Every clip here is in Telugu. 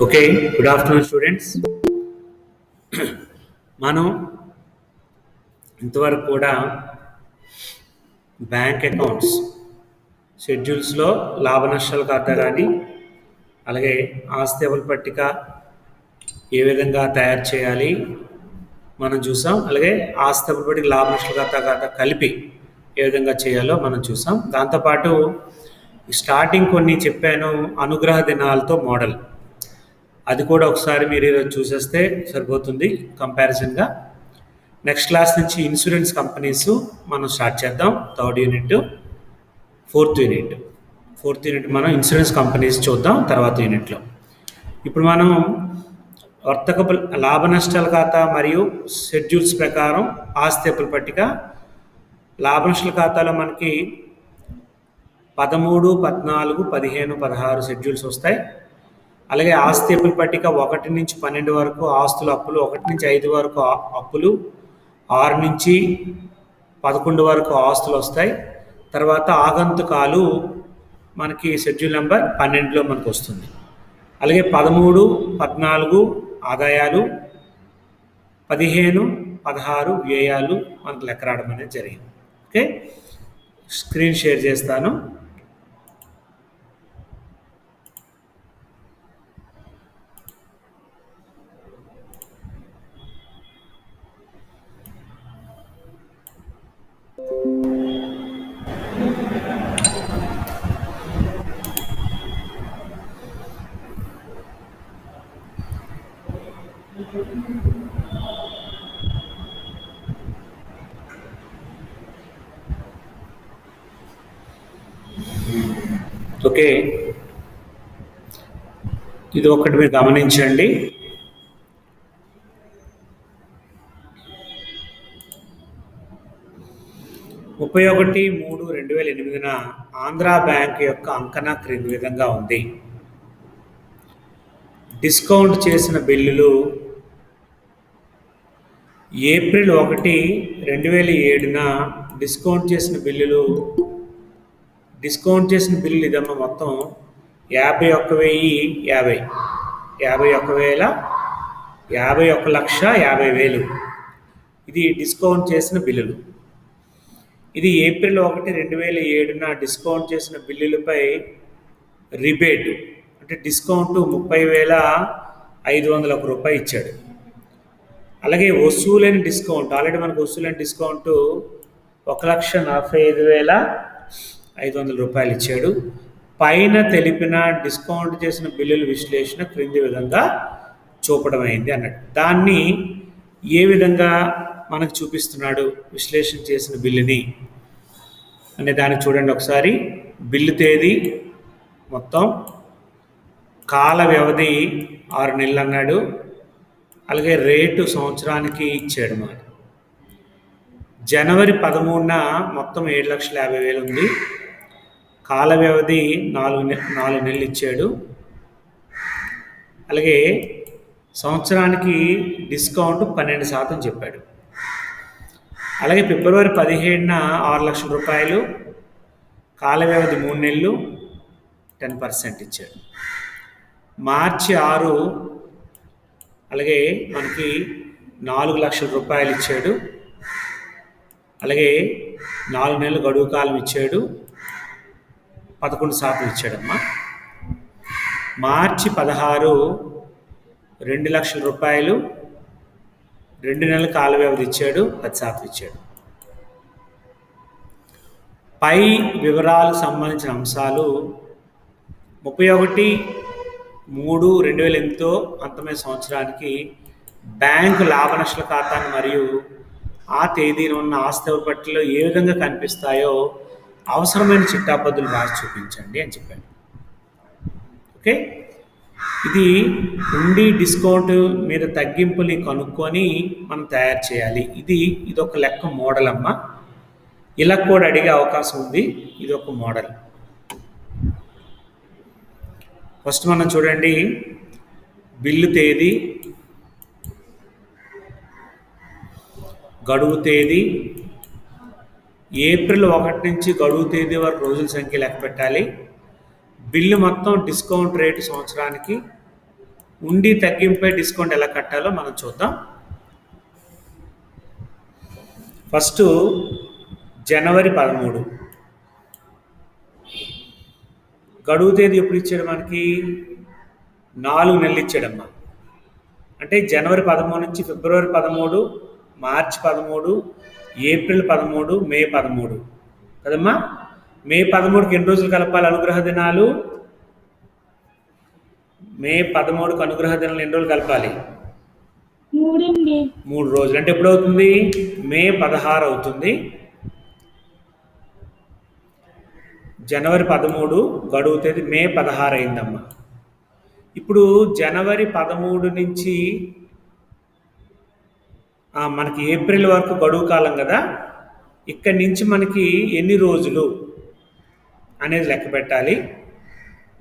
ఓకే. Good afternoon students. మనం ఇంతవరకు కూడా బ్యాంక్ అకౌంట్స్ షెడ్యూల్స్లో లాభ నష్టాల ఖాతా కానీ అలాగే ఆస్తి అప్పుల పట్టిక ఏ విధంగా తయారు చేయాలి మనం చూసాం. అలాగే ఆస్తి అప్పుల పట్టిక లాభ నష్టాల ఖాతా కలిపి ఏ విధంగా చేయాలో మనం చూసాం. దాంతోపాటు స్టార్టింగ్ కొన్ని చెప్పాను, అనుగ్రహ దినాలతో మోడల్, అది కూడా ఒకసారి మీరు ఈరోజు చూసేస్తే సరిపోతుంది కంపారిజన్గా. నెక్స్ట్ క్లాస్ నుంచి ఇన్సూరెన్స్ కంపెనీస్ మనం స్టార్ట్ చేద్దాం. థర్డ్ యూనిట్, ఫోర్త్ యూనిట్ మనం ఇన్సూరెన్స్ కంపెనీస్ చూద్దాం తర్వాత యూనిట్లో. ఇప్పుడు మనం వర్తకపు లాభ నష్టాల ఖాతా మరియు షెడ్యూల్స్ ప్రకారం ఆస్తి అప్పుల పట్టిక. లాభ నష్టాల ఖాతాలో మనకి 13, 14, 15, 16 షెడ్యూల్స్ వస్తాయి. అలాగే ఆస్తి అప్పుల పట్టిక 1 నుంచి 12 వరకు ఆస్తుల అప్పులు, 1 నుంచి 5 వరకు అప్పులు, 6 నుంచి 11 వరకు ఆస్తులు వస్తాయి. తర్వాత ఆగంతుకాలు మనకి షెడ్యూల్ నెంబర్ 12లో మనకు వస్తుంది. అలాగే 13, 14 ఆదాయాలు, 15, 16 వ్యయాలు మనకు లెక్క రావడం అనేది జరిగింది. ఓకే, స్క్రీన్ షేర్ చేస్తాను. ఓకే, ఇది ఒకటి మీరు గమనించండి. ముప్పై 31/3/2008 ఆంధ్రా బ్యాంక్ యొక్క అంకణ క్రింది విధంగా ఉంది. డిస్కౌంట్ చేసిన బిల్లులు ఏప్రిల్ 1, 2007 డిస్కౌంట్ చేసిన బిల్లులు ఇదమ్మా మొత్తం 51,050, 51,50,000. ఇది డిస్కౌంట్ చేసిన బిల్లులు. ఇది ఏప్రిల్ 1, 2007 డిస్కౌంట్ చేసిన బిల్లులపై రిబేటు అంటే డిస్కౌంట్ 30,501 రూపాయలు ఇచ్చాడు. అలాగే వసూలైన డిస్కౌంట్, ఆల్రెడీ మనకు వసూలైన డిస్కౌంట్ 1,45,500 రూపాయలు ఇచ్చాడు. పైన తెలిపిన డిస్కౌంట్ చేసిన బిల్లుల విశ్లేషణ క్రింది విధంగా చూపడం అయింది అన్నట్టు. దాన్ని ఏ విధంగా మనకు చూపిస్తున్నాడు విశ్లేషణ చేసిన బిల్లుని అనే దాన్ని చూడండి ఒకసారి. బిల్లు తేదీ మొత్తం, కాల వ్యవధి 6 నెలలు అన్నాడు. అలాగే రేటు సంవత్సరానికి ఇచ్చాడు. మాట జనవరి 13న మొత్తం 7,50,000 ఉంది. కాల వ్యవధి 4 నెలలు ఇచ్చాడు. అలాగే సంవత్సరానికి డిస్కౌంట్ 12% చెప్పాడు. అలాగే ఫిబ్రవరి 17న 6,00,000 రూపాయలు, కాల వ్యవధి 3 నెలలు, 10% ఇచ్చాడు. మార్చి 6 అలాగే మనకి 4,00,000 రూపాయలు ఇచ్చాడు. అలాగే 4 నెలలు గడువు కాలం ఇచ్చాడు, 11% ఇచ్చాడమ్మా. మార్చి 16 2,00,000 రూపాయలు, 2 నెలల కాల వ్యవధి ఇచ్చాడు, 10% ఇచ్చాడు. పై వివరాలకు సంబంధించిన అంశాలు 31/3/2008 అంతమైన సంవత్సరానికి బ్యాంకు లాభ నష్టాల ఖాతాను మరియు ఆ తేదీన ఉన్న ఆస్తి అప్పుల పట్టికలో ఏ విధంగా కనిపిస్తాయో అవసరమైన చిట్టాపద్దులు రాసి చూపించండి అని చెప్పాను. ఓకే, ఇది ఉండి డిస్కౌంట్ మీద తగ్గింపుని కనుక్కొని మనం తయారు చేయాలి. ఇది ఒక లెక్క మోడల్ అమ్మ. ఇలా కూడా అడిగే అవకాశం ఉంది. ఇది ఒక మోడల్. ఫస్ట్ మనం చూడండి, బిల్లు తేదీ, గడువు తేదీ, ఏప్రిల్ 1 నుంచి గడువు తేదీ వరకు రోజుల సంఖ్య లెక్క పెట్టాలి. బిల్లు మొత్తం డిస్కౌంట్ రేటు సంవత్సరానికి, ఉండి తగ్గింపై డిస్కౌంట్ ఎలా కట్టాలో మనం చూద్దాం. ఫస్ట్ జనవరి 13 గడువు తేదీ ఎప్పుడు ఇచ్చాడు మనకి? 4 నెలలు ఇచ్చాడమ్మా. అంటే జనవరి 13 నుంచి ఫిబ్రవరి 13, మార్చి 13, ఏప్రిల్ 13, మే 13 కదమ్మా. మే 13కి ఎన్ని రోజులు కలపాలి అనుగ్రహ దినాలు? మే 13కు అనుగ్రహ దినాలు ఎన్ని రోజులు కలపాలి? 3 రోజులు. అంటే ఎప్పుడు అవుతుంది? మే 16 అవుతుంది. జనవరి 13 గడువు తేదీ మే 16 అయిందమ్మా. ఇప్పుడు జనవరి 13 నుంచి మనకి ఏప్రిల్ వరకు గడువు కాలం కదా. ఇక్కడి నుంచి మనకి ఎన్ని రోజులు అనేది లెక్క పెట్టాలి.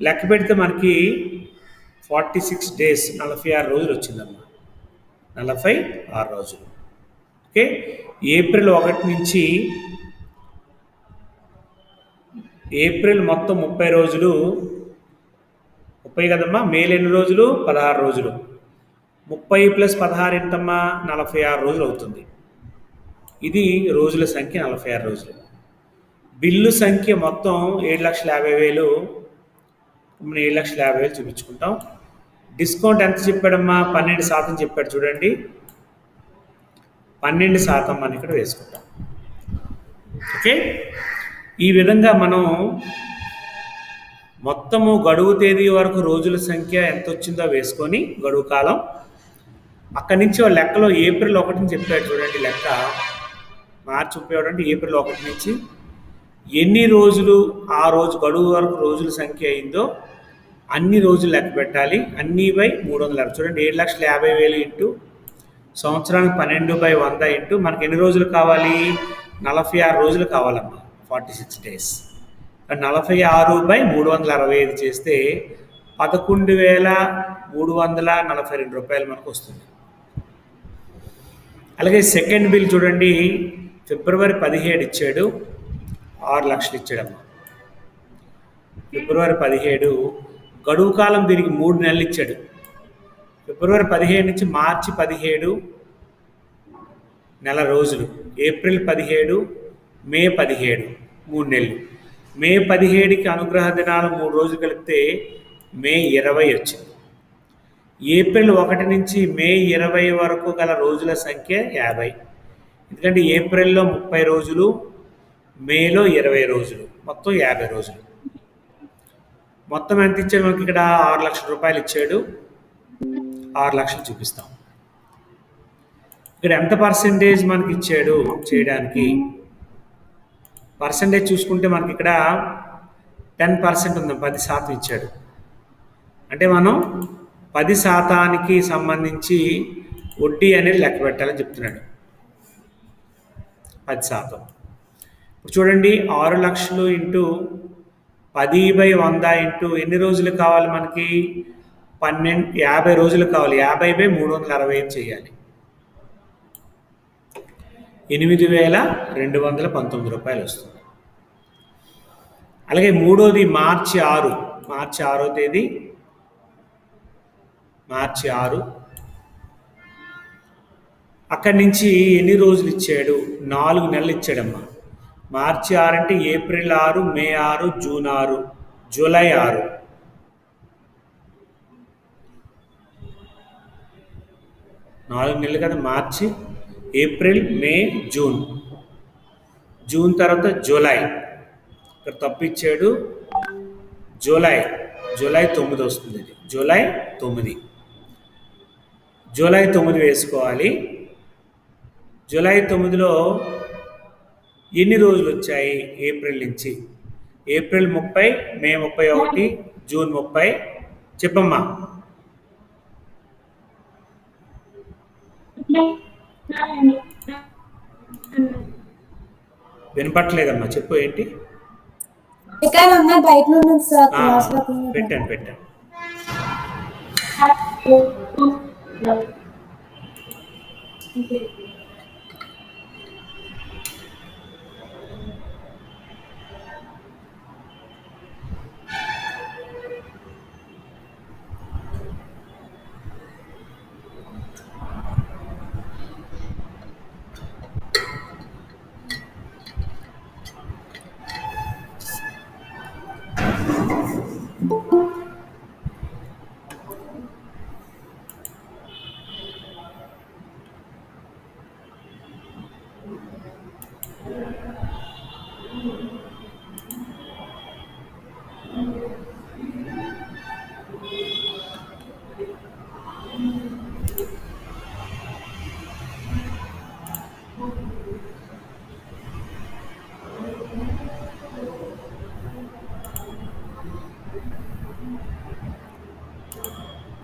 లెక్క పెడితే మనకి 46 డేస్, 46 రోజులు వచ్చిందమ్మా. 46 రోజులు. ఓకే. ఏప్రిల్ 1 నుంచి ఏప్రిల్ మొత్తం 30 రోజులు. 30 కదమ్మా. మేలు ఎన్ని రోజులు? 16 రోజులు. 30 + 16 ఎంతమ్మా? 46 రోజులు అవుతుంది. ఇది రోజుల సంఖ్య 46 రోజులు. బిల్లు సంఖ్య మొత్తం 7,50,000. మనం 7,50,000 చూపించుకుంటాం. డిస్కౌంట్ ఎంత చెప్పాడమ్మా? 12% చెప్పాడు చూడండి. 12% మనం ఇక్కడ వేసుకుంటాం. ఓకే. ఈ విధంగా మనం మొత్తము గడువు తేదీ వరకు రోజుల సంఖ్య ఎంత వచ్చిందో వేసుకొని గడువు కాలం అక్కడి నుంచి లెక్కలో ఏప్రిల్ 1 చెప్పాడు చూడండి లెక్క. మార్చి 31 అంటే ఏప్రిల్ 1 నుంచి ఎన్ని రోజులు ఆ రోజు గడువు వరకు రోజుల సంఖ్య అయిందో అన్ని రోజులు లెక్క పెట్టాలి. అన్నీ బై 360 చూడండి. 7,50,000 ఇంటూ సంవత్సరానికి 12/100 ఇంటూ మనకి ఎన్ని రోజులు కావాలి? 46 రోజులు కావాలమ్మా. 46 డేస్. 46/365 చేస్తే 11,342 రూపాయలు మనకు వస్తుంది. అలాగే సెకండ్ బిల్ చూడండి. ఫిబ్రవరి 17 ఇచ్చాడు. 6 లక్షలు ఇచ్చాడమ్మా. ఫిబ్రవరి 17 గడువు కాలం దీనికి 3 నెలలు ఇచ్చాడు. ఫిబ్రవరి 17 నుంచి మార్చి 17 నెల రోజులు. ఏప్రిల్ 17, మే 17 3 నెలలు. మే 17కి అనుగ్రహ దినాలు 3 రోజులు కలిపితే మే 20 వచ్చింది. ఏప్రిల్ 1 నుంచి మే 20 వరకు గల రోజుల సంఖ్య 50. ఎందుకంటే ఏప్రిల్లో 30 రోజులు, మేలో 20 రోజులు, మొత్తం 50 రోజులు. మొత్తం ఎంత ఇచ్చాడు మనకి? ఇక్కడ 6 లక్షల రూపాయలు ఇచ్చాడు. 6 లక్షలు చూపిస్తాం. ఇక్కడ ఎంత పర్సెంటేజ్ మనకి ఇచ్చాడు చేయడానికి? పర్సెంటేజ్ చూసుకుంటే మనకి ఇక్కడ 10% ఉంది. 10% ఇచ్చాడు. అంటే మనం 10%కి సంబంధించి వడ్డీ అనేది లెక్క పెట్టాలని చెప్తున్నాడు. 10%. ఇప్పుడు చూడండి. 6 లక్షలు ఇంటూ 10/100 ఇంటూ ఎన్ని రోజులు కావాలి మనకి? 50 రోజులు కావాలి. 50/365 చేయాలి. 8,219 రూపాయలు వస్తుంది. అలాగే మూడోది మార్చి 6. మార్చి 6వ తేదీ. మార్చి 6 అక్కడి నుంచి ఎన్ని రోజులు ఇచ్చాడు? 4 నెలలు ఇచ్చాడమ్మా. మార్చి 6 అంటే ఏప్రిల్ 6, మే 6, జూన్ 6, జూలై 6. నాలుగు నెలలు కదా. మార్చి, ఏప్రిల్, మే, జూన్. జూన్ తర్వాత జూలై. ఇక్కడ తప్పిచ్చాడు. జూలై 9 వస్తుంది. ఇది జూలై 9. జూలై 9 వేసుకోవాలి. జూలై 9లో ఎన్ని రోజులు వచ్చాయి? ఏప్రిల్ నుంచి ఏప్రిల్ 30, మే 31, జూన్ 30. చెప్పమ్మా. వినపట్లేదమ్మా. చెప్పు ఏంటి? పెట్టాను.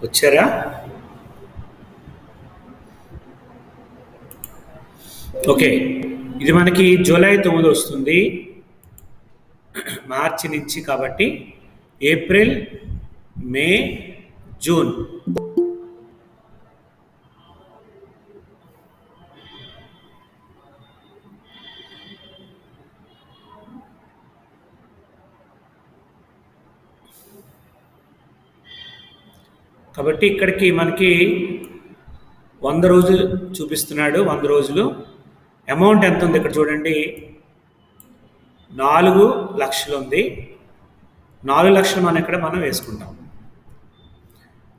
వచ్చారా? ఓకే, ఇది మనకి జూలై 9 వస్తుంది, మార్చి నుంచి. కాబట్టి ఏప్రిల్, మే, జూన్. కాబట్టి ఇక్కడికి మనకి 100 రోజులు చూపిస్తున్నాడు. 100 రోజులు అమౌంట్ ఎంత ఉంది ఇక్కడ చూడండి, 4 లక్షలు ఉంది. 4 లక్షలు మనం వేసుకుంటాం.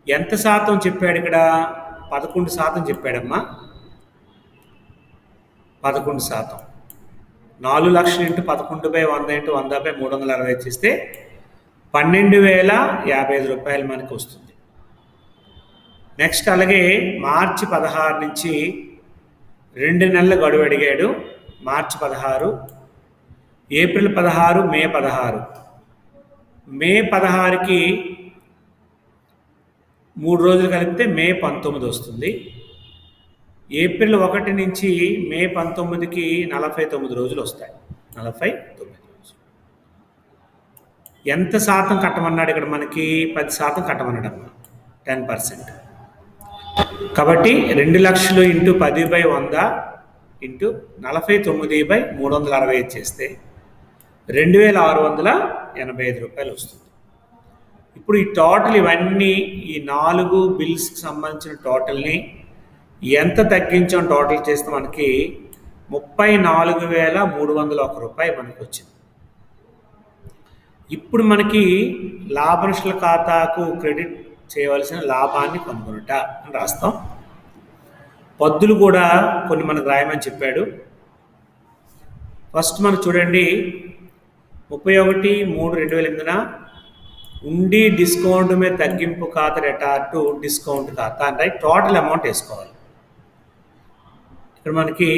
ఎంత శాతం చెప్పాడు ఇక్కడ? 11% చెప్పాడమ్మా. 11%. 4 లక్షలు ఇంటూ 11/100 ఇంటూ 100/360 చేస్తే 12,055 రూపాయలు మనకు వస్తుంది. నెక్స్ట్ అలాగే మార్చి 16 నుంచి 2 నెలల గడువు అడిగాడు. మార్చి 16, ఏప్రిల్ 16, మే 16. మే 16కి 3 రోజులు కలిపితే మే 19 వస్తుంది. ఏప్రిల్ 1 నుంచి మే 19కి 49 రోజులు వస్తాయి. 49 రోజులు. ఎంత శాతం కట్టమన్నాడు ఇక్కడ? మనకి 10% కట్టమన్నాడు అమ్మా, 10%. కాబట్టి 2 లక్షలు ఇంటూ 10/100 ఇంటూ 49/360 చేస్తే 2,685 రూపాయలు వస్తుంది. ఇప్పుడు ఈ టోటల్ ఇవన్నీ, ఈ 4 బిల్స్కి సంబంధించిన టోటల్ని ఎంత తగ్గించాం టోటల్ చేస్తే మనకి 34,301 రూపాయలు మనకి వచ్చింది. ఇప్పుడు మనకి లాభనష్టాల ఖాతాకు క్రెడిట్ చేయవలసిన లాభాన్ని కనుగొనుట అని రాస్తాం. పద్దులు కూడా కొన్ని మనకు రాయమని చెప్పాడు. ఫస్ట్ మనం చూడండి, 31/3/2008 ఉండి డిస్కౌంట్ మీద తగ్గింపు ఖాతా రిటార్టు డిస్కౌంట్ ఖాతా అంటే టోటల్ అమౌంట్ వేసుకోవాలి. ఇక్కడ మనకి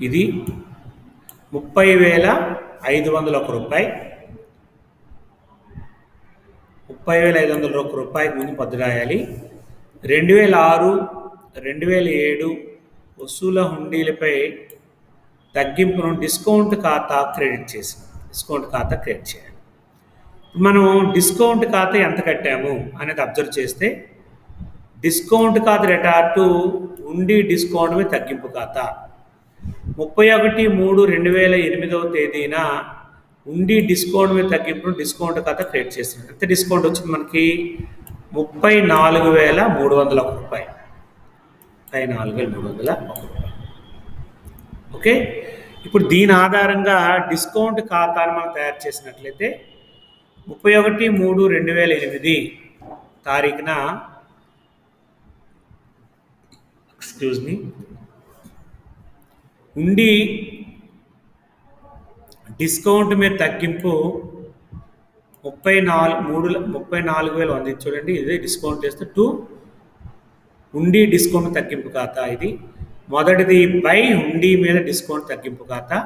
ఇది 30,501 రూపాయి. 30,501 రూపాయకి ముందు పద్దు రాయాలి. 2006, 2007 వసూల హుండీలపై తగ్గింపును డిస్కౌంట్ ఖాతా క్రెడిట్ చేసాం. డిస్కౌంట్ ఖాతా క్రెడిట్ చేయాలి. మనం డిస్కౌంట్ ఖాతా ఎంత కట్టాము అనేది అబ్జర్వ్ చేస్తే, డిస్కౌంట్ ఖాతా రిటార్టు ఉండి డిస్కౌంట్ మీద తగ్గింపు ఖాతా 31/3/2008 ఉండి డిస్కౌంట్ మీద తగ్గింపును డిస్కౌంట్ ఖాతా క్రియేట్ చేస్తున్నాం. ఎంత డిస్కౌంట్ వచ్చింది మనకి? 34,301 రూపాయలు. 34,301 రూపాయలు. ఓకే, ఇప్పుడు దీని ఆధారంగా డిస్కౌంట్ ఖాతాను మనం తయారు చేసినట్లయితే 31/3/2008 తారీఖున ఉండి డిస్కౌంట్ మీద తగ్గింపు 34,100 చూడండి. ఇది డిస్కౌంట్ చేస్తే 2 ఉండి డిస్కౌంట్ తగ్గింపు ఖాతా. ఇది మొదటిది బై హుండీ మీద డిస్కౌంట్ తగ్గింపు ఖాతా.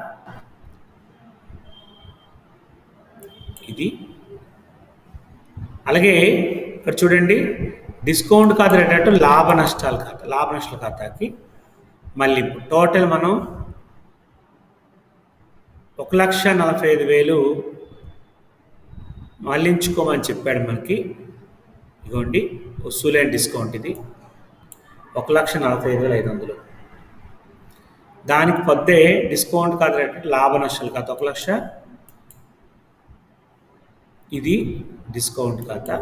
ఇది అలాగే ఇక్కడ చూడండి, డిస్కౌంట్ ఖాతా ఏంటంటే లాభ నష్టాల ఖాతా. లాభ నష్టాల ఖాతాకి మళ్ళీ టోటల్ మనం 1,45,000 మళ్ళించుకోమని చెప్పాడు మనకి. ఇదిగోండి వసూలైన డిస్కౌంట్. ఇది 1,45,500. దానికి పొద్దే డిస్కౌంట్ ఖాతా అంటే లాభ నష్టాల ఖాతా 1,00,000. ఇది డిస్కౌంట్ ఖాతా.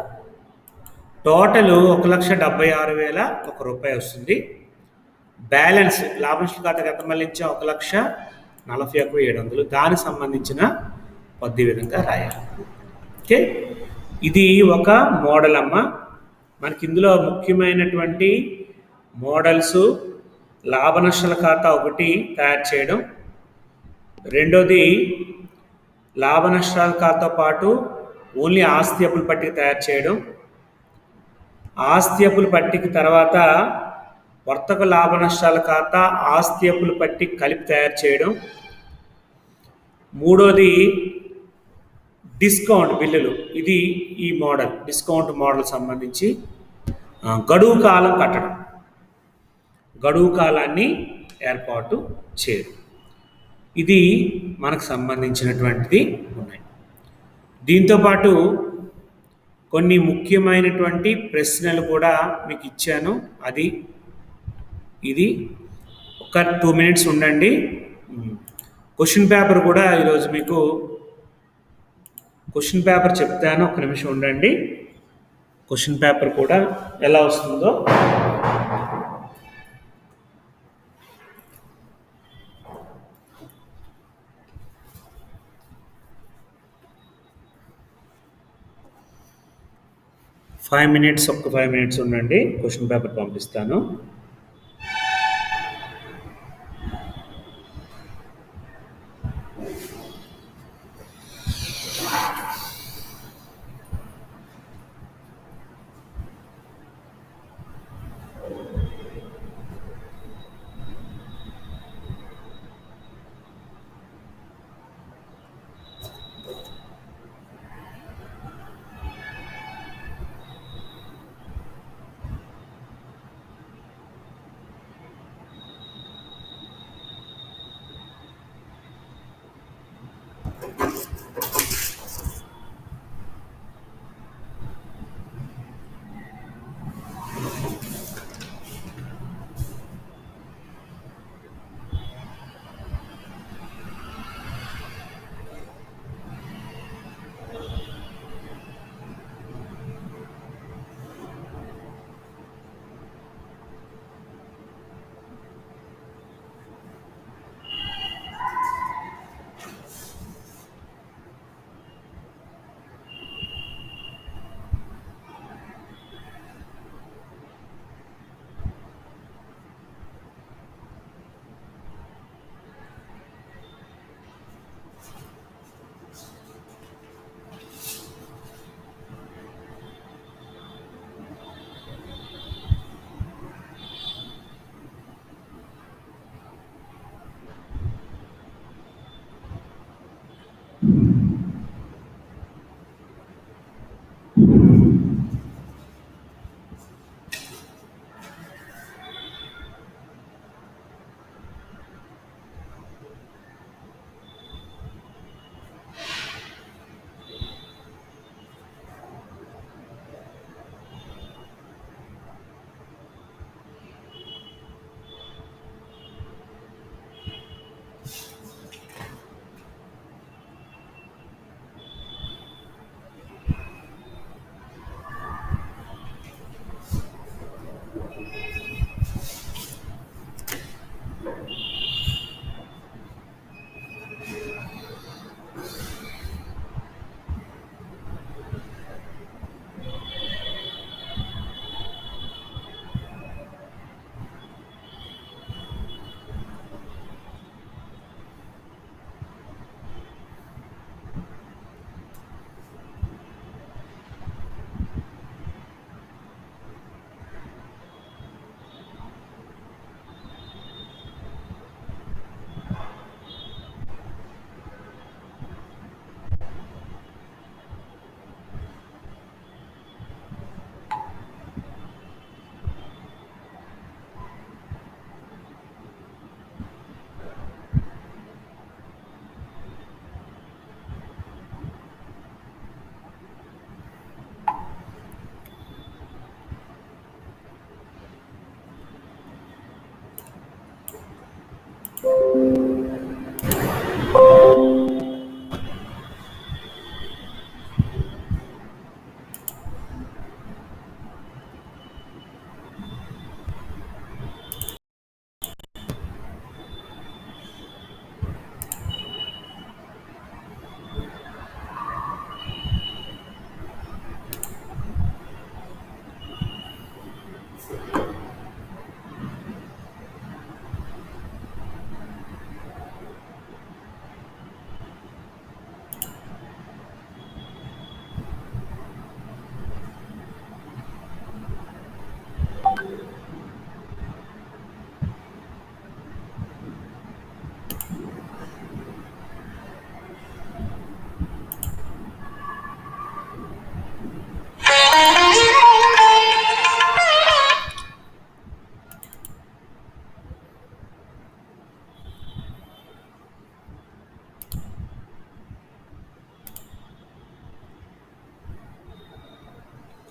టోటల్ 1,76,001 రూపాయి వస్తుంది. బ్యాలెన్స్ లాభ నష్టాల ఖాతాకి ఎంత మళ్ళించా? 1,41,700. దానికి సంబంధించిన పద్దు విధంగా రాయాలి. ఓకే, ఇది ఒక మోడల్ అమ్మ. మనకి ఇందులో ముఖ్యమైనటువంటి మోడల్స్ లాభ నష్టాల ఖాతా ఒకటి తయారు చేయడం. రెండోది లాభ నష్టాల ఖాతాతో పాటు ఓన్లీ ఆస్తి అప్పుల పట్టిక తయారు చేయడం. ఆస్తి అప్పుల పట్టిక తర్వాత వర్తక లాభ నష్టాల ఖాతా, ఆస్తి అప్పుల పట్టిక కలిపి తయారు చేయడం. మూడోది డిస్కౌంట్ బిల్లులు. ఇది ఈ మోడల్, డిస్కౌంట్ మోడల్ సంబంధించి గడువు కాలం కట్టడం, గడువు కాలాన్ని ఏర్పాటు చేయడం. ఇది మనకు సంబంధించినటువంటిది ఉన్నాయి. దీంతోపాటు కొన్ని ముఖ్యమైనటువంటి ప్రశ్నలు కూడా మీకు ఇచ్చాను. ఇది ఒక 2 minutes ఉండండి. క్వశ్చన్ పేపర్ కూడా ఈరోజు మీకు క్వశ్చన్ పేపర్ చెప్తాను, ఒక నిమిషం ఉండండి. క్వశ్చన్ పేపర్ కూడా ఎలా వస్తుందో ఒక 5 minutes ఉండండి. క్వశ్చన్ పేపర్ పంపిస్తాను.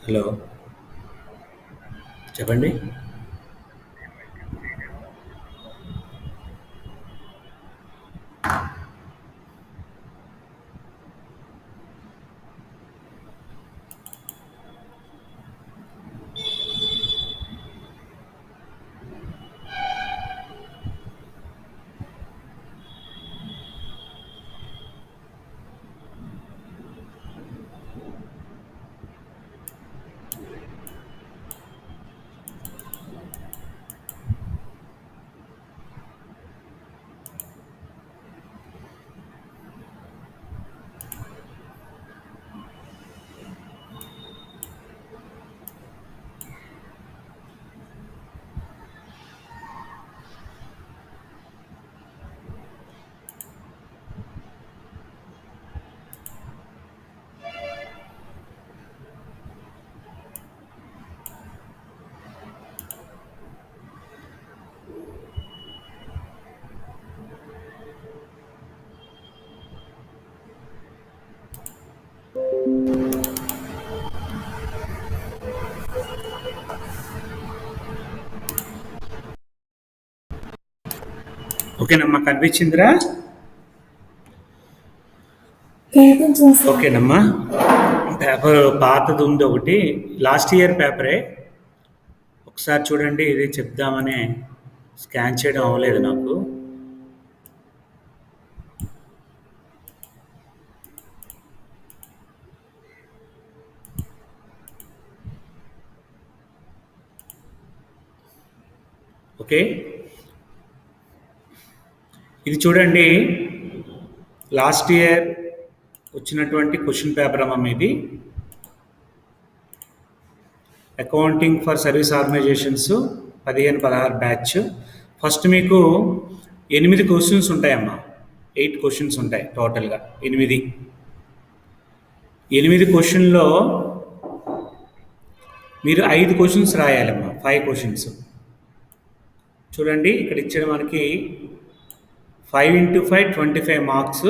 హలో, చెప్పండి. ఓకేనమ్మా, కనిపించిందిరా? ఓకేనమ్మా. పేపర్ పాతది ఉంది ఒకటి, లాస్ట్ ఇయర్ పేపరే. ఒకసారి చూడండి, ఇది చెప్దామని స్కాన్ చేయడం అవ్వలేదు నాకు. ఓకే, ఇది చూడండి, లాస్ట్ ఇయర్ వచ్చినటువంటి క్వశ్చన్ పేపర్ అమ్మ ఇది. Accounting for service organisations 15-16 batch. First మీకు 8 క్వశ్చన్స్ ఉంటాయమ్మా. 8 క్వశ్చన్స్ ఉంటాయి టోటల్గా. 8 క్వశ్చన్లో మీరు 5 క్వశ్చన్స్ రాయాలమ్మా. 5 క్వశ్చన్స్ చూడండి, ఇక్కడ ఇచ్చిన మనకి 5 × 5 25 మార్క్స్.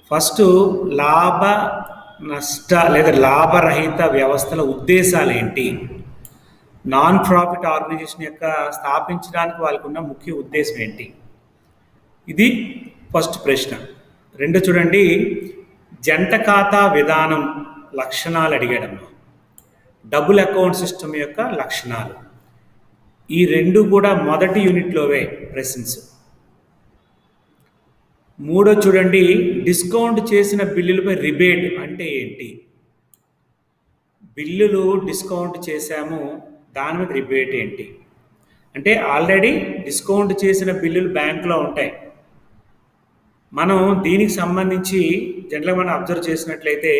ఫస్ట్ లాభ నష్ట లేదా లాభరహిత వ్యవస్థల ఉద్దేశాలు ఏంటి, నాన్ ప్రాఫిట్ ఆర్గనైజేషన్ యొక్క స్థాపించడానికి వాళ్ళకు ఉన్న ముఖ్య ఉద్దేశం ఏంటి, ఇది ఫస్ట్ ప్రశ్న. రెండు చూడండి, జంట ఖాతా విధానం లక్షణాలు అడిగాడమ్మా. డబుల్ అకౌంట్ సిస్టమ్ యొక్క లక్షణాలు, ఈ రెండు కూడా మొదటి యూనిట్లోవే ప్రెసెన్స్. మూడో చూడండి, డిస్కౌంట్ చేసిన బిల్లులపై రిబేట్ అంటే ఏంటి, బిల్లులు డిస్కౌంట్ చేశాము దాని మీద రిబేట్ ఏంటి అంటే, ఆల్రెడీ డిస్కౌంట్ చేసిన బిల్లులు బ్యాంకులో ఉంటాయి. మనం దీనికి సంబంధించి జనరల్గా మనం అబ్జర్వ్ చేసినట్లయితే,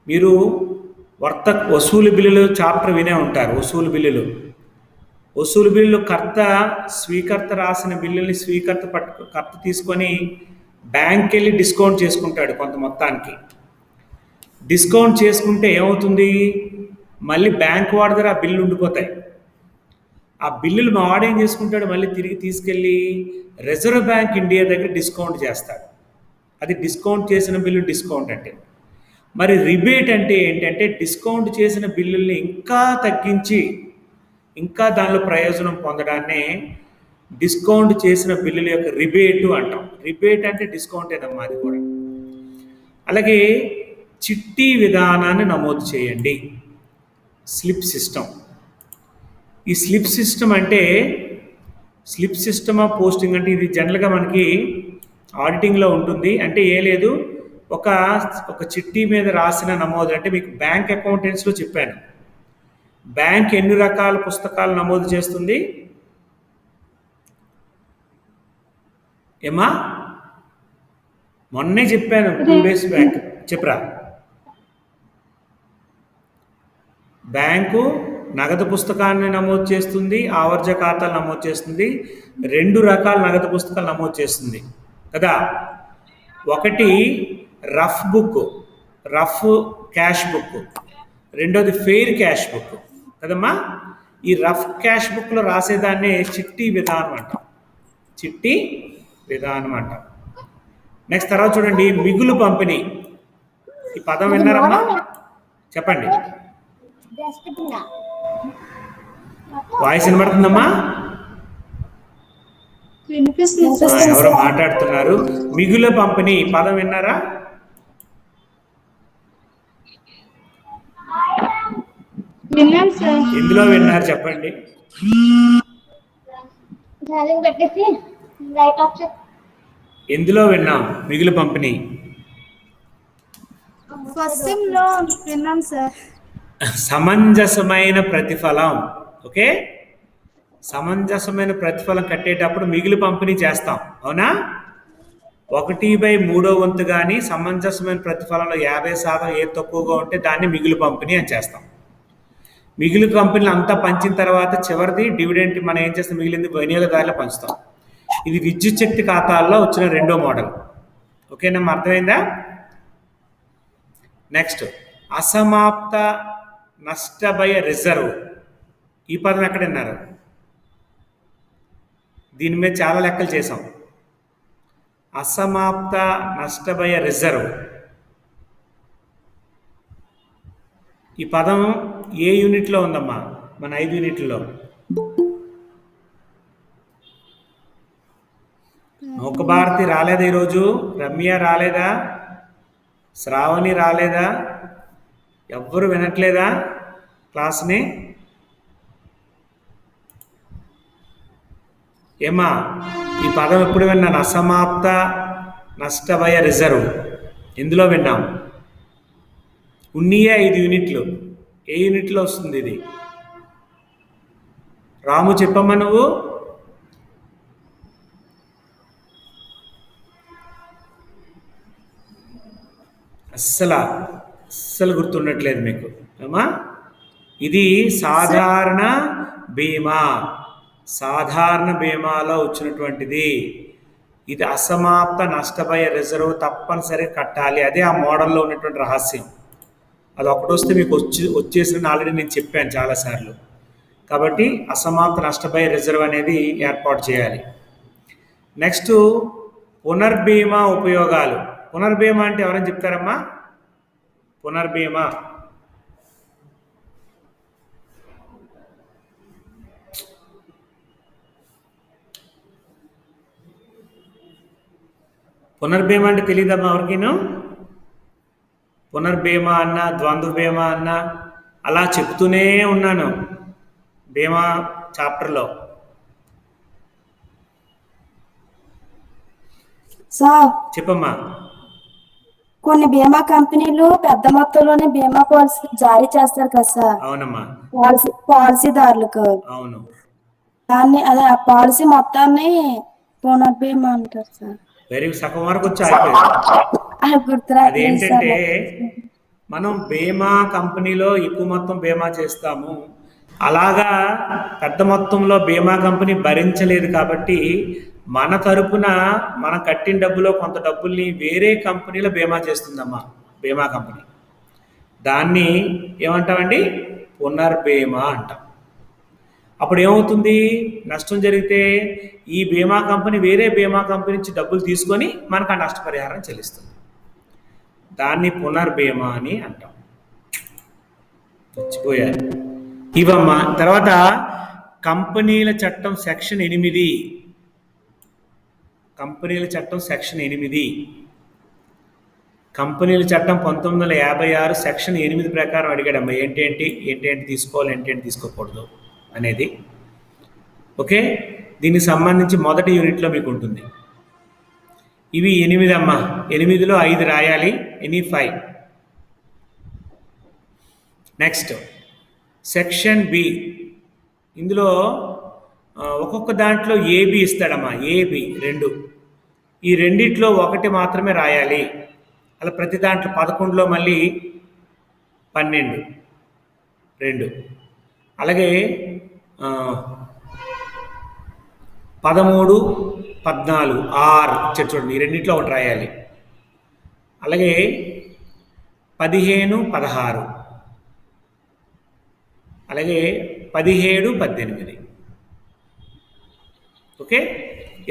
మీరు వసూలు బిల్లులు చాప్టర్ వినే ఉంటారు. వసూలు బిల్లులు స్వీకర్త రాసిన బిల్లుల్ని కర్త తీసుకొని బ్యాంక్కి వెళ్ళి డిస్కౌంట్ చేసుకుంటాడు కొంత మొత్తానికి. డిస్కౌంట్ చేసుకుంటే ఏమవుతుంది, మళ్ళీ బ్యాంక్ వాడి దగ్గర ఆ బిల్లు ఉండిపోతాయి. ఆ బిల్లులు మా వాడు ఏం చేసుకుంటాడు, మళ్ళీ తిరిగి తీసుకెళ్ళి రిజర్వ్ బ్యాంక్ ఇండియా దగ్గర డిస్కౌంట్ చేస్తాడు. అది డిస్కౌంట్ చేసిన బిల్లు డిస్కౌంట్ అంటే. మరి రిబేట్ అంటే ఏంటంటే, డిస్కౌంట్ చేసిన బిల్లుల్ని ఇంకా తగ్గించి ఇంకా దానిలో ప్రయోజనం పొందడాన్నే డిస్కౌంట్ చేసిన బిల్లుల యొక్క రిబేటు అంటాం. రిబేట్ అంటే డిస్కౌంటేనమ్మా అది కూడా. అలాగే చిట్టి విధానాన్ని నమోదు చేయండి, స్లిప్ సిస్టమ్. ఈ స్లిప్ సిస్టమ్ అంటే, స్లిప్ సిస్టమ్ ఆఫ్ పోస్టింగ్ అంటే, ఇది జనరల్గా మనకి ఆడిటింగ్లో ఉంటుంది. అంటే ఏం లేదు, ఒక చిట్టి మీద రాసిన నమోదు. అంటే మీకు బ్యాంక్ అకౌంటెన్స్లో చెప్పాను, బ్యాంక్ ఎన్ని రకాల పుస్తకాలు నమోదు చేస్తుంది ఏమా, మొన్నే చెప్పాను 2 days బ్యాక్. చెప్పరా, బ్యాంకు నగదు పుస్తకాన్ని నమోదు చేస్తుంది, ఆవర్జ ఖాతాలు నమోదు చేస్తుంది. 2 రకాల నగదు పుస్తకాలు నమోదు చేస్తుంది కదా. ఒకటి రఫ్ క్యాష్ బుక్, రెండోది ఫెయిర్ క్యాష్ బుక్ కదమ్మా. ఈ రఫ్ క్యాష్ బుక్లో రాసేదాన్నే చిట్టి విధానం అంటాం. నెక్స్ట్ తర్వాత చూడండి, మిగులు పంపిణీ. ఈ పదం విన్నారమ్మా, చెప్పండి. వాయిస్ వినబడుతుందమ్మా? ఎవరో మాట్లాడుతున్నారు. మిగులు పంపిణీ పదం విన్నారా? ఎందులో విన్నారు చెప్పండి. ఎందులో విన్నాం మిగులు పంపిణీ? సమంజసమైన ప్రతిఫలం. ఓకే, సమంజసమైన ప్రతిఫలం కట్టేటప్పుడు మిగులు పంపిణీ చేస్తాం, అవునా? 1/3 కానీ సమంజసమైన ప్రతిఫలంలో 50% ఏ తక్కువగా ఉంటే దాన్ని మిగులు పంపిణీ అని చేస్తాం. మిగులు కంపెనీలు అంతా పంచిన తర్వాత చివరిది డివిడెంట్ మనం ఏం చేస్తాం, మిగిలింది వినియోగదారులు పంచుతాం. ఇది విద్యుత్ శక్తి ఖాతాల్లో వచ్చిన రెండో మోడల్. ఓకేనమ్మా, అర్థమైందా? నెక్స్ట్, అసమాప్త నష్టభయ రిజర్వ్. ఈ పదం ఎక్కడ విన్నారు? దీని మీద చాలా లెక్కలు చేసాం. అసమాప్త నష్టభయ రిజర్వ్ ఈ పదం ఏ యూనిట్లో ఉందమ్మా? మన 5 యూనిట్లలో. నౌకభారతి రాలేదా ఈరోజు? రమ్య రాలేదా? శ్రావణి రాలేదా? ఎవ్వరు వినట్లేదా క్లాస్ని? ఏమా, ఈ పదం ఎప్పుడు విన్నాను? అసమాప్త నష్టభయ రిజర్వ్ ఎందులో విన్నాం? ఉన్నయే 5 యూనిట్లు. ఏ యూనిట్లో వస్తుంది ఇది? రాము చెప్పమ్మా నువ్వు. అస్సలు గుర్తుండట్లేదు మీకు అమ్మా. ఇది సాధారణ బీమా. సాధారణ బీమాలో వచ్చినటువంటిది. ఇది అసమాప్త నష్టభయ రిజర్వ్ తప్పనిసరిగా కట్టాలి. అదే ఆ మోడల్లో ఉన్నటువంటి రహస్యం. అది ఒకటి వస్తే మీకు వచ్చేసిన ఆల్రెడీ నేను చెప్పాను చాలాసార్లు. కాబట్టి అసమాప్త నష్టభయ రిజర్వ్ అనేది ఏర్పాటు చేయాలి. నెక్స్ట్, పునర్బీమా ఉపయోగాలు. పునర్బీమా అంటే ఎవరైనా చెప్తారమ్మా? పునర్బీమా పునర్బీమా అంటే తెలియదమ్మా ఎవరికిను? పునర్బీమా అన్నా, ద్వంద్వ బీమా అన్నా అలా చెప్తూనే ఉన్నాను బీమా చాప్టర్లో. సార్ చెప్పమ్మా. కొన్ని బీమా కంపెనీలు పెద్ద మొత్తంలోనే బీమా పాలసీ జారీ చేస్తారు కదా సార్. అవునమ్మా. పాలసీదారులకు. అవును. దాన్ని అదే ఆ పాలసీ మొత్తాన్ని పునర్బీమా అంటారు సార్. వెరీ సగం వరకు వచ్చి అయిపోయింది. అదేంటంటే మనం బీమా కంపెనీలో ఎక్కువ మొత్తం బీమా చేస్తాము. అలాగా పెద్ద మొత్తంలో బీమా కంపెనీ భరించలేదు కాబట్టి మన తరపున మనం కట్టిన డబ్బులో కొంత డబ్బుల్ని వేరే కంపెనీలో బీమా చేస్తుందమ్మా బీమా కంపెనీ. దాన్ని ఏమంటామండి? పునర్బీమా అంటాం. అప్పుడు ఏమవుతుంది? నష్టం జరిగితే ఈ బీమా కంపెనీ వేరే బీమా కంపెనీ నుంచి డబ్బులు తీసుకొని మనకు ఆ నష్టపరిహారం చెల్లిస్తుంది. దాన్ని పునర్బీమా అని అంటాం. మర్చిపోయారు ఇవమ్మా. తర్వాత కంపెనీల చట్టం సెక్షన్ 8. కంపెనీల చట్టం సెక్షన్ 8. కంపెనీల చట్టం 1956 సెక్షన్ 8 ప్రకారం అడిగాడమ్మా ఏంటేంటి తీసుకోవాలి, ఏంటేంటి తీసుకోకూడదు అనేది. ఓకే, దీనికి సంబంధించి మొదటి యూనిట్లో మీకు ఉంటుంది. ఇవి 8 అమ్మా. 8లో 5 రాయాలి. ఎనీ 5. Next, section B. ఇందులో ఒక్కొక్క దాంట్లో ఏబి ఇస్తాడమ్మా. ఏబి 2. ఈ రెండిట్లో ఒకటి మాత్రమే రాయాలి. అలా ప్రతి దాంట్లో 11లో మళ్ళీ 12 2. అలాగే 13 14 6 చూడండి. ఈ రెండిట్లో ఒకటి రాయాలి. అలాగే 15 16, అలాగే 17 18. ఓకే,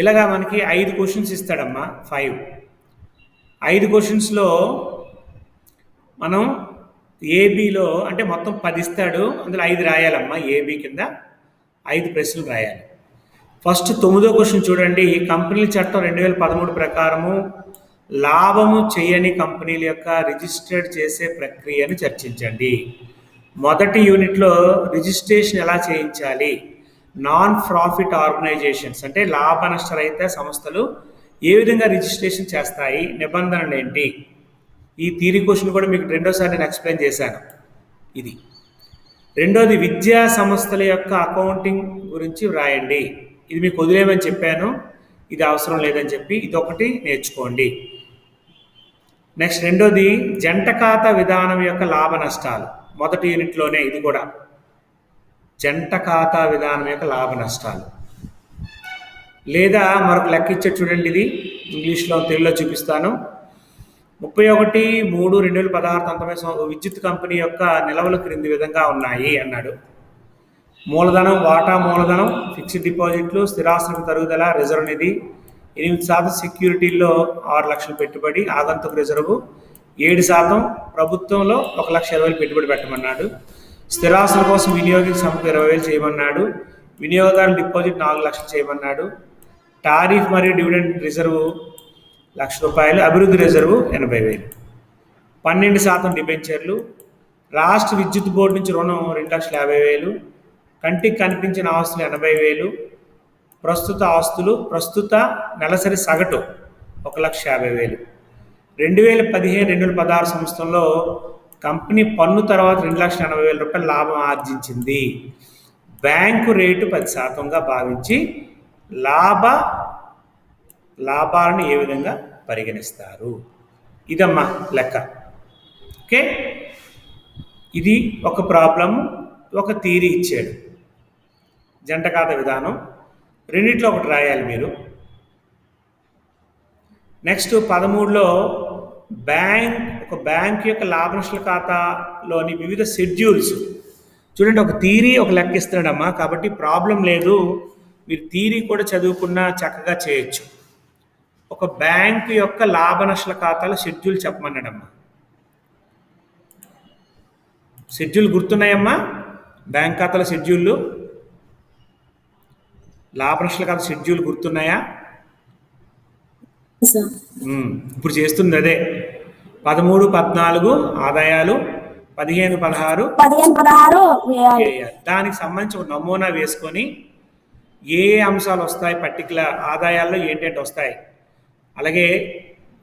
ఇలాగా మనకి 5 క్వశ్చన్స్ ఇస్తాడమ్మా. 5 క్వశ్చన్స్లో మనం ఏబిలో అంటే మొత్తం 10 ఇస్తాడు, అందులో 5 రాయాలమ్మా. ఏబి కింద 5 ప్రశ్నలు రాయాలి. ఫస్ట్ 9వ క్వశ్చన్ చూడండి. కంపెనీల చట్టం 2013 ప్రకారము లాభము చేయని కంపెనీల యొక్క రిజిస్టర్డ్ చేసే ప్రక్రియను చర్చించండి. మొదటి యూనిట్లో రిజిస్ట్రేషన్ ఎలా చేయించాలి, నాన్ ప్రాఫిట్ ఆర్గనైజేషన్స్ అంటే లాభ నష్టరహిత సంస్థలు ఏ విధంగా రిజిస్ట్రేషన్ చేస్తాయి, నిబంధనలు ఏంటి. ఈ థియరీ క్వశ్చన్ కూడా మీకు రెండోసారి నేను ఎక్స్ప్లెయిన్ చేశాను. ఇది రెండోది విద్యా సంస్థల యొక్క అకౌంటింగ్ గురించి వ్రాయండి. ఇది మీకు వదిలేమని చెప్పాను, ఇది అవసరం లేదని చెప్పి ఇది ఒకటి నేర్చుకోండి. నెక్స్ట్ రెండోది జంట ఖాతా విధానం యొక్క లాభ నష్టాలు. మొదటి యూనిట్లోనే ఇది కూడా జంట ఖాతా విధానం యొక్క లాభ నష్టాలు. లేదా మరొక లెక్క ఇచ్చాడు చూడండి, ఇది ఇంగ్లీష్లో తెలుగులో చూపిస్తాను. 31/3/2016 19 విద్యుత్ కంపెనీ యొక్క నిల్వలు క్రింది విధంగా ఉన్నాయి అన్నాడు. మూలధనం, వాటా మూలధనం, ఫిక్స్డ్ డిపాజిట్లు, స్థిరాస్తులకు తరుగుదల, రిజర్వ్ నిధి 8% సెక్యూరిటీల్లో 6 లక్షలు పెట్టుబడి, ఆగంతుకు రిజర్వు 7%, ప్రభుత్వంలో 1,20,000 పెట్టుబడి పెట్టమన్నాడు. స్థిరాస్తుల కోసం వినియోగించిన సంపద 20,000 చేయమన్నాడు. వినియోగదారుల డిపాజిట్ 4 లక్షలు చేయమన్నాడు. టారిఫ్ మరియు డివిడెండ్ రిజర్వ్ ₹1,00,000, అభివృద్ధి రిజర్వు 80,000. 12% డిబెంచర్లు. రాష్ట్ర విద్యుత్ బోర్డు నుంచి రుణం 2,50,000. కంటికి కనిపించిన ఆస్తులు 80,000. ప్రస్తుత ఆస్తులు ప్రస్తుత నెలసరి సగటు 1,50,000. 2015-2016 సంవత్సరంలో కంపెనీ పన్ను తర్వాత ₹2,80,000 లాభం ఆర్జించింది. బ్యాంకు రేటు 10%గా భావించి లాభాలను ఏ విధంగా పరిగణిస్తారు. ఇదమ్మా లెక్క. ఓకే, ఇది ఒక ప్రాబ్లం, ఒక థియరీ ఇచ్చాడు. జంట ఖాతా విధానం రెండిట్లో ఒకటి రాయాలి మీరు. నెక్స్ట్ 13లో ఒక బ్యాంక్ యొక్క లాభ నష్టాల ఖాతాలోని వివిధ షెడ్యూల్స్ చూడండి. ఒక థియరీ ఒక లెక్క ఇస్తున్నాడమ్మా, కాబట్టి ప్రాబ్లం లేదు, మీరు థియరీ కూడా చదువుకున్నా చక్కగా చేయొచ్చు. ఒక బ్యాంక్ యొక్క లాభ నష్టాల ఖాతాల షెడ్యూల్ చెప్పమన్నాడమ్మా. షెడ్యూల్ గుర్తున్నాయమ్మా? బ్యాంక్ ఖాతాల షెడ్యూళ్ళు, లాభ నష్టాల ఖాతా షెడ్యూల్ గుర్తున్నాయా? ఇప్పుడు చేస్తుంది అదే. 13, 14 ఆదాయాలు, 15, 16 దానికి సంబంధించి ఒక నమూనా వేసుకొని ఏ అంశాలు వస్తాయి, పర్టికులర్ ఆదాయాల్లో ఏంటంటే వస్తాయి, అలాగే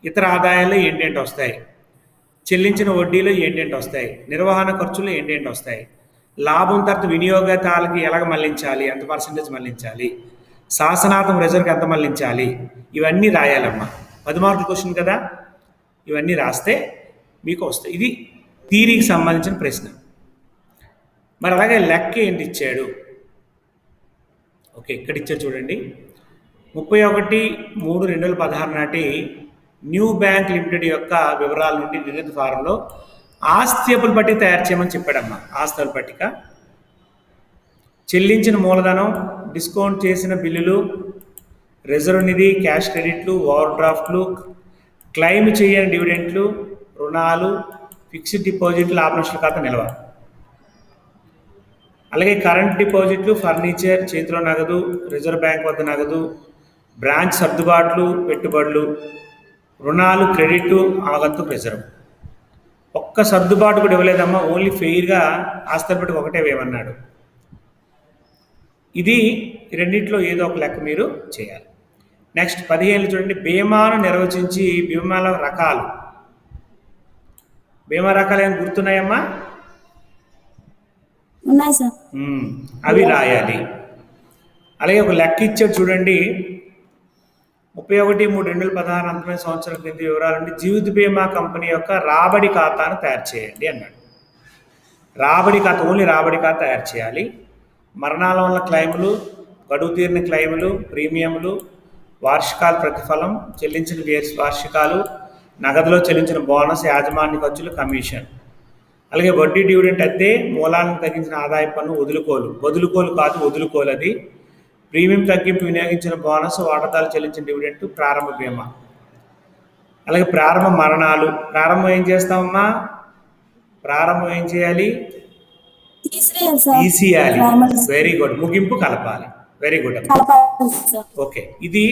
ఇతర ఆదాయాల్లో ఏంటంటే వస్తాయి, చెల్లించిన వడ్డీలో ఏంటంటే వస్తాయి, నిర్వహణ ఖర్చులు ఏంటంటే వస్తాయి, లాభం తర్వాత వినియోగదారులకి ఎలాగ మళ్లించాలి, ఎంత పర్సెంటేజ్ మళ్లించాలి, శాసనాత్మక రిజర్వ్కి ఎంత మళ్లించాలి, ఇవన్నీ రాయాలమ్మా. 10 మార్కుల క్వశ్చన్ కదా, ఇవన్నీ రాస్తే మీకు వస్తాయి. ఇది థియరీకి సంబంధించిన ప్రశ్న. మరి అలాగే లెక్క ఏంటి ఇచ్చాడు? ఓకే, ఇక్కడ ఇచ్చాడు చూడండి. 31/3/2016 నాటి న్యూ బ్యాంక్ లిమిటెడ్ యొక్క వివరాల నుండి నిర్ణీత ఫారంలో ఆస్తి అప్పుల పట్టిక తయారు చేయమని చెప్పాడమ్మా. ఆస్తి అప్పుల పట్టిక, చెల్లించిన మూలధనం, డిస్కౌంట్ చేసిన బిల్లులు, రిజర్వ్ నిధి, క్యాష్ క్రెడిట్లు, ఓవర్ డ్రాఫ్ట్లు, క్లెయిమ్ చేయని డివిడెంట్లు, రుణాలు, ఫిక్స్డ్ డిపాజిట్లు, లాభ నష్టాల ఖాతా నిల్వ, అలాగే కరెంట్ డిపాజిట్లు, ఫర్నిచర్, చేతిలో నగదు, రిజర్వ్ బ్యాంక్ వద్ద నగదు, బ్రాంచ్ సర్దుబాట్లు, పెట్టుబడులు, రుణాలు, క్రెడిట్, ఆగంతుకు రిజర్వ్. ఒక్క సర్దుబాటు కూడా ఇవ్వలేదమ్మా, ఓన్లీ ఫెయిర్గా ఆస్తుల పట్టిక ఒకటే వేయమన్నాడు. ఇది రెండింటిలో ఏదో ఒక లెక్క మీరు చేయాలి. నెక్స్ట్ 15 చూడండి. బీమాను నిర్వచించి బీమాల రకాలు. బీమా రకాలు ఏమైనా గుర్తున్నాయమ్మా? ఉన్నాయి సార్. అవి రాయాలి. అలాగే ఒక లెక్క ఇచ్చాడు చూడండి. 31/3/2016 అంతమైన సంవత్సరం కింద వివరాలండి. జీవిత బీమా కంపెనీ యొక్క రాబడి ఖాతాను తయారు చేయండి అన్నాడు. రాబడి ఖాతా, ఓన్లీ రాబడి ఖాతా తయారు చేయాలి. మరణాల వల్ల క్లెయిములు, గడువు తీరిన క్లెయిములు, ప్రీమియంలు, వార్షికాల ప్రతిఫలం, చెల్లించిన వార్షికాలు, నగదులో చెల్లించిన బోనస్, యాజమాన్య ఖర్చులు, కమిషన్, అలాగే వడ్డీ, డివిడెంట్, అద్దె, మూలాలను తగ్గించిన ఆదాయ పన్ను, వదులుకోలు కాదు వదులుకోలు అది, ప్రీమియం తగ్గింపు, వినియోగించిన బోనస్, వాటాదారులు చెల్లించిన డివిడెంట్, ప్రారంభ బీమా, అలాగే ప్రారంభ మరణాలు. ప్రారంభం ఏం చేస్తామమ్మా? ప్రారంభం ఏం చేయాలి? తీసివేయాలి సార్. తీసియాలి. Primary. Very good. ముగింపు కలపాలి. వెరీ గుడ్ అమ్మా. కలపాలి సార్. ఓకే, ఇది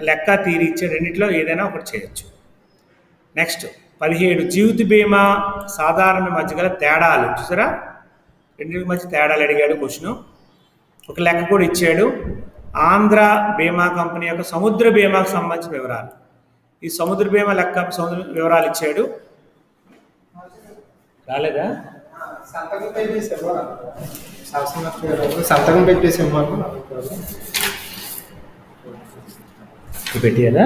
లెక్క తీరి ఇచ్చే రెండిట్లో ఏదైనా ఒకటి చేయొచ్చు. నెక్స్ట్ 17 జీవిత బీమా సాధారణ మధ్య గల తేడాలు. చూసారా, రెండింటి మధ్య తేడాలు అడిగాడు క్వశ్చన్. ఒక లెక్క కూడా ఇచ్చాడు. ఆంధ్ర బీమా కంపెనీ యొక్క సముద్ర బీమాకు సంబంధించిన వివరాలు. ఈ సముద్ర బీమా సముద్ర వివరాలు ఇచ్చాడు. రాలేదా? సంతకం పెట్టేసి సంతకం పెట్టేసి పెట్టియదా?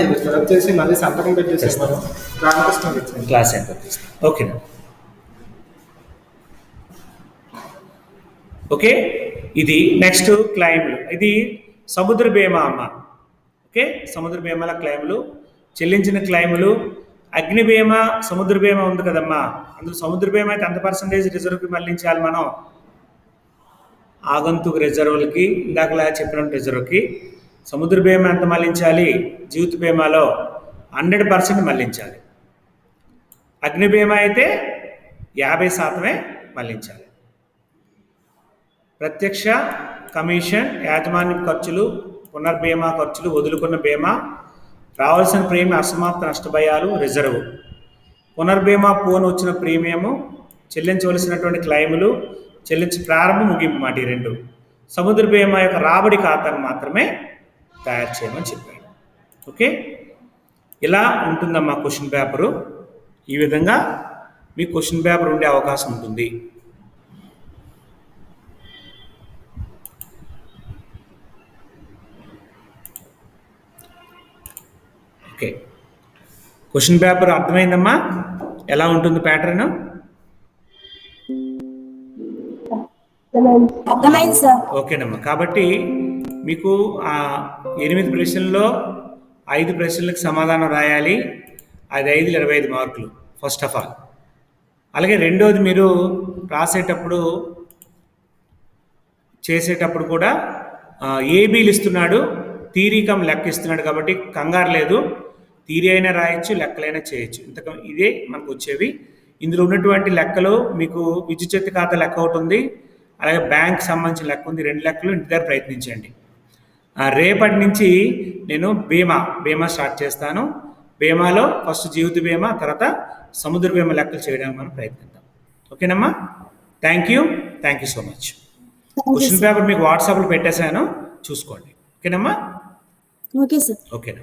ఇది ఫిలప్ చేసి మళ్ళీ సంతకం పెట్టేసి రామకృష్ణ క్లాస్ ఎంత? ఓకేనా? ఓకే, ఇది నెక్స్ట్ క్లైమ్లు. ఇది సముద్ర బీమా అమ్మ. ఓకే, సముద్ర బీమాల క్లైమ్లు, చెల్లించిన క్లైములు. అగ్ని బీమా, సముద్ర బీమా ఉంది కదమ్మా, అందులో సముద్ర బీమా అయితే ఎంత పర్సంటేజ్ రిజర్వ్కి మళ్ళించాలి మనం? ఆగంతుకు రిజర్వులకి, ఇందాకలా చెప్పినట్టు రిజర్వ్కి. సముద్ర బీమా ఎంత మళ్ళించాలి? జీవిత బీమాలో 100% మళ్ళించాలి. అగ్ని బీమా అయితే 50% మళ్ళించాలి. ప్రత్యక్ష కమిషన్, యాజమాన్య ఖర్చులు, పునర్బీమా ఖర్చులు, వదులుకున్న బీమా, రావాల్సిన ప్రీమియం, అసమాప్త నష్టభయాలు, రిజర్వ్. పునర్బీమా పోను వచ్చిన ప్రీమియము, చెల్లించవలసినటువంటి క్లైములు, ప్రారంభ ముగింపు మాట ఈ రెండు. సముద్ర బీమా యొక్క రాబడి ఖాతాను మాత్రమే తయారు చేయమని చెప్పాడు. ఓకే, ఇలా ఉంటుందమ్మా క్వశ్చన్ పేపరు. ఈ విధంగా మీ క్వశ్చన్ పేపర్ ఉండే అవకాశం ఉంటుంది. ఓకే, క్వశ్చన్ పేపర్ అర్థమైందమ్మా? ఎలా ఉంటుంది ప్యాటర్న్? అర్థమైంది సార్. ఓకేనమ్మా. కాబట్టి మీకు 8 ప్రశ్నల్లో 5 ప్రశ్నలకు సమాధానం రాయాలి. అది 5 25 మార్కులు ఫస్ట్ ఆఫ్ ఆల్. అలాగే రెండోది, మీరు రాసేటప్పుడు చేసేటప్పుడు కూడా ఏబీలు ఇస్తున్నాడు, థీరీకం లెక్క ఇస్తున్నాడు. కాబట్టి కంగారు లేదు, థీరీ అయినా రాయొచ్చు, లెక్కలైనా చేయొచ్చు. ఇదే మనకు వచ్చేవి. ఇందులో ఉన్నటువంటి లెక్కలు మీకు విద్యుత్ ఖాతా లెక్క ఒకటి ఉంది, అలాగే బ్యాంక్ సంబంధించిన లెక్క ఉంది. 2 లెక్కలు ఇంటి దగ్గర ప్రయత్నించండి. రేపటి నుంచి నేను బీమా స్టార్ట్ చేస్తాను. బీమాలో ఫస్ట్ జీవిత బీమా, తర్వాత సముద్ర బీమా లెక్కలు చేయడానికి మనం ప్రయత్నిద్దాం. ఓకేనమ్మా? Thank you so much. Question paper మీకు వాట్సాప్లో పెట్టేశాను, చూసుకోండి. ఓకేనమ్మా? Okay sir. ఓకేనా?